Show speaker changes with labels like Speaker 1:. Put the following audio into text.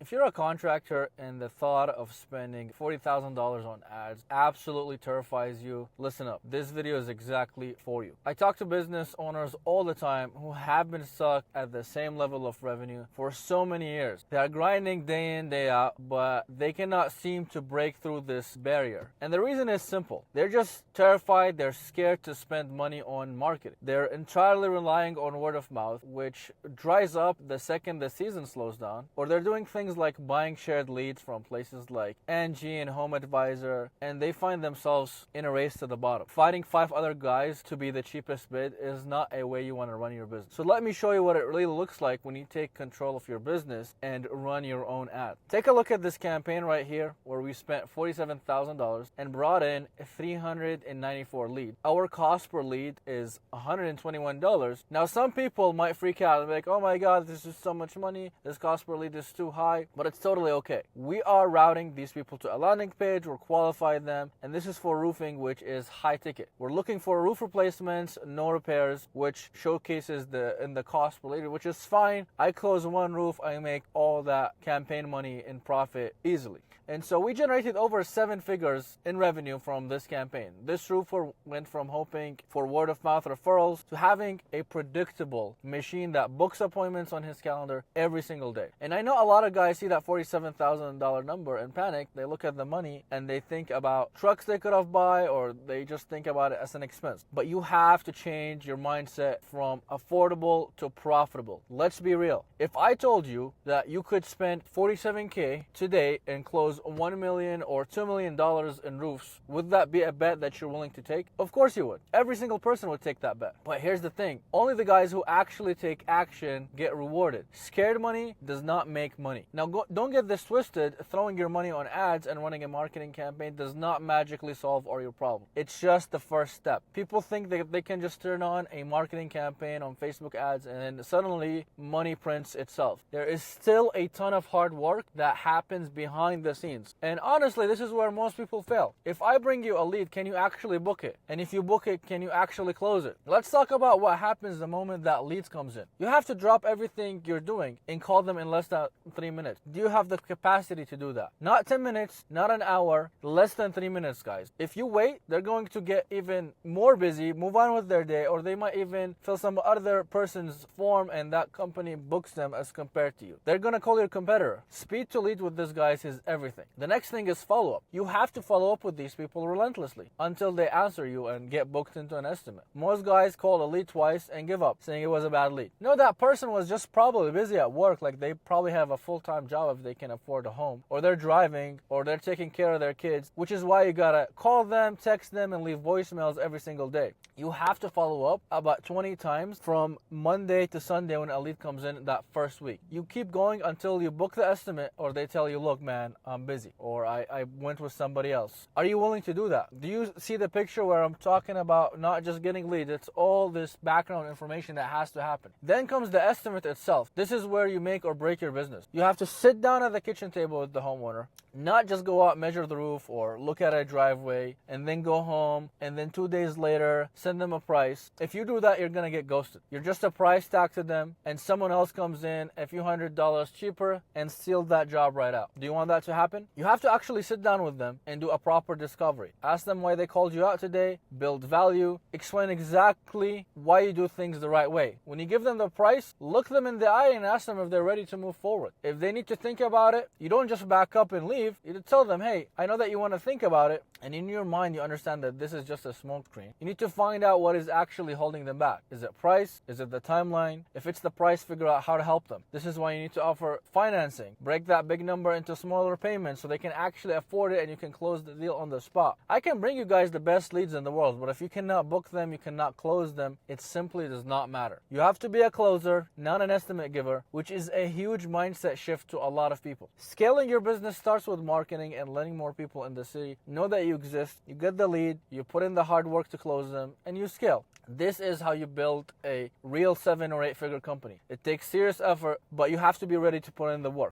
Speaker 1: If you're a contractor and the thought of spending $40,000 on ads absolutely terrifies you, listen up. This video is exactly for you. I talk to business owners all the time who have been stuck at the same level of revenue for so many years. They are grinding day in, day out, but they cannot seem to break through this barrier. And the reason is simple. They're just terrified, they're scared to spend money on marketing. They're entirely relying on word of mouth, which dries up the second the season slows down, or they're doing things like buying shared leads from places like Angie and Home Advisor, and they find themselves in a race to the bottom. Fighting 5 other guys to be the cheapest bid is not a way you want to run your business. So let me show you what it really looks like when you take control of your business and run your own ad. Take a look at this campaign right here where we spent $47,000 and brought in 394 leads. Our cost per lead is $121. Now some people might freak out and be like, oh my god, this is so much money, this cost per lead is too high, but it's totally okay. We are routing these people to a landing page, we're qualifying them, and this is for roofing, which is high ticket. We're looking for roof replacements, no repairs, which showcases the cost per lead, which is fine. I close one roof, I make all that campaign money in profit easily. And so we generated over 7 figures in revenue from this campaign. This roofer went from hoping for word of mouth referrals to having a predictable machine that books appointments on his calendar every single day. And I know a lot of guys see that $47,000 number and panic. They look at the money and they think about trucks they could have bought, or they just think about it as an expense. But you have to change your mindset from affordable to profitable. Let's be real. If I told you that you could spend $47K today and close $1 million or $2 million in roofs, would that be a bet that you're willing to take? Of course you would. Every single person would take that bet. But here's the thing. Only the guys who actually take action get rewarded. Scared money does not make money. Now don't get this twisted. Throwing your money on ads and running a marketing campaign does not magically solve all your problems. It's just the first step. People think that they can just turn on a marketing campaign on Facebook ads and then suddenly money prints itself. There is still a ton of hard work that happens behind the scenes. And honestly, this is where most people fail. If I bring you a lead, can you actually book it? And if you book it, can you actually close it? Let's talk about what happens the moment that lead comes in. You have to drop everything you're doing and call them in less than 3 minutes. Do you have the capacity to do that? Not 10 minutes, not an hour, less than 3 minutes, guys. If you wait, they're going to get even more busy, move on with their day, or they might even fill some other person's form and that company books them as compared to you. They're gonna call your competitor. Speed to lead with this, guys, is everything. The next thing is follow-up. You have to follow up with these people relentlessly until they answer you and get booked into an estimate. Most guys call a lead twice and give up, saying it was a bad lead. No, that person was just probably busy at work, like they probably have a full-time job if they can afford a home, or they're driving, or they're taking care of their kids, which is why you gotta call them, text them, and leave voicemails every single day. You have to follow up about 20 times from Monday to Sunday when a lead comes in that first week. You keep going until you book the estimate, or they tell you, look man, I'm busy, or I went with somebody else. Are you willing to do that? Do you see the picture where I'm talking about not just getting leads? It's all this background information that has to happen. Then comes the estimate itself. This is where you make or break your business. You have to sit down at the kitchen table with the homeowner, not just go out, measure the roof, or look at a driveway, and then go home, and then 2 days later, send them a price. If you do that, you're gonna get ghosted. You're just a price tag to them, and someone else comes in a few $100s cheaper and steals that job right out. Do you want that to happen? You have to actually sit down with them and do a proper discovery. Ask them why they called you out today, build value, explain exactly why you do things the right way. When you give them the price, look them in the eye and ask them if they're ready to move forward. If they need to think about it, you don't just back up and leave. You tell them, hey, I know that you want to think about it, and in your mind you understand that this is just a smoke screen. You need to find out what is actually holding them back. Is it price? Is it the timeline? If it's the price, figure out how to help them. This is why you need to offer financing. Break that big number into smaller payments so they can actually afford it and you can close the deal on the spot. I can bring you guys the best leads in the world, but if you cannot book them, you cannot close them, it simply does not matter. You have to be a closer, not an estimate giver, which is a huge mindset shift to a lot of people. Scaling your business starts with marketing and letting more people in the city know that you exist. You get the lead, you put in the hard work to close them, and you scale. This is how you build a real 7 or 8 figure company. It takes serious effort, but you have to be ready to put in the work.